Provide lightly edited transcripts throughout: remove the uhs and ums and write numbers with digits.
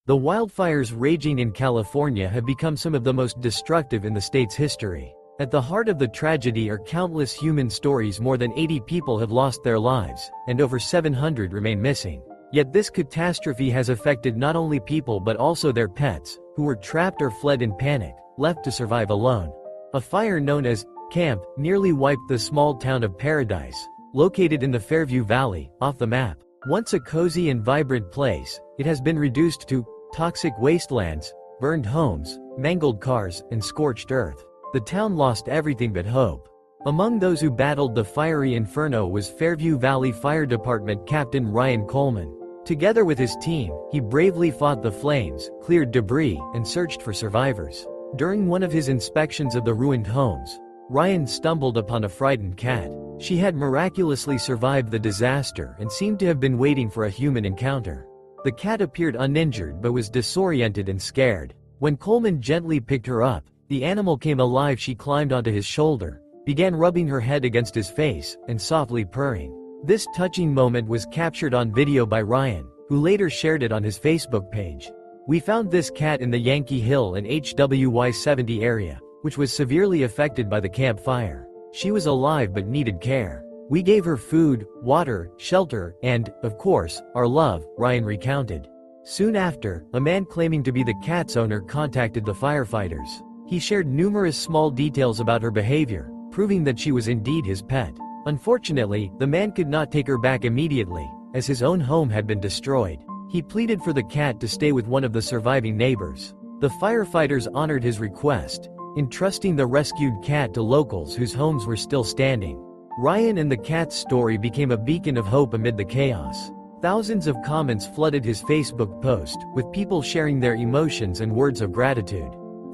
The wildfires raging in California have become some of the most destructive in the state's history. At the heart of the tragedy are countless human stories. More than 80 people have lost their lives, and over 700 remain missing. Yet this catastrophe has affected not only people but also their pets, who were trapped or fled in panic, left to survive alone. A fire known as Camp nearly wiped the small town of Paradise, located in the Fairview Valley, off the map. Once a cozy and vibrant place, it has been reduced to toxic wastelands, burned homes, mangled cars, and scorched earth. The town lost everything but hope. Among those who battled the fiery inferno was Fairview Valley Fire Department Captain Ryan Coleman. Together with his team, he bravely fought the flames, cleared debris, and searched for survivors. During one of his inspections of the ruined homes, Ryan stumbled upon a frightened cat. She had miraculously survived the disaster and seemed to have been waiting for a human encounter. The cat appeared uninjured but was disoriented and scared. When Coleman gently picked her up, the animal came alive. She climbed onto his shoulder, began rubbing her head against his face, and softly purring. This touching moment was captured on video by Ryan, who later shared it on his Facebook page. "We found this cat in the Yankee Hill and HWY 70 area, which was severely affected by the camp fire. She was alive but needed care. We gave her food, water, shelter, and, of course, our love," Ryan recounted. Soon after, a man claiming to be the cat's owner contacted the firefighters. He shared numerous small details about her behavior, proving that she was indeed his pet. Unfortunately, the man could not take her back immediately, as his own home had been destroyed. He pleaded for the cat to stay with one of the surviving neighbors. The firefighters honored his request, entrusting the rescued cat to locals whose homes were still standing. Ryan and the cat's story became a beacon of hope amid the chaos. Thousands of comments flooded his Facebook post, with people sharing their emotions and words of gratitude.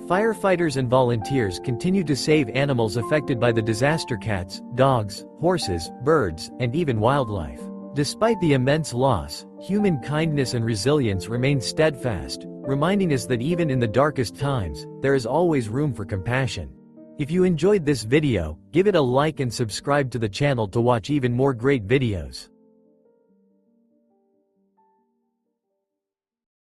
Firefighters and volunteers continue to save animals affected by the disaster: cats, dogs, horses, birds, and even wildlife. Despite the immense loss, human kindness and resilience remain steadfast, reminding us that even in the darkest times, there is always room for compassion. If you enjoyed this video, give it a like and subscribe to the channel to watch even more great videos.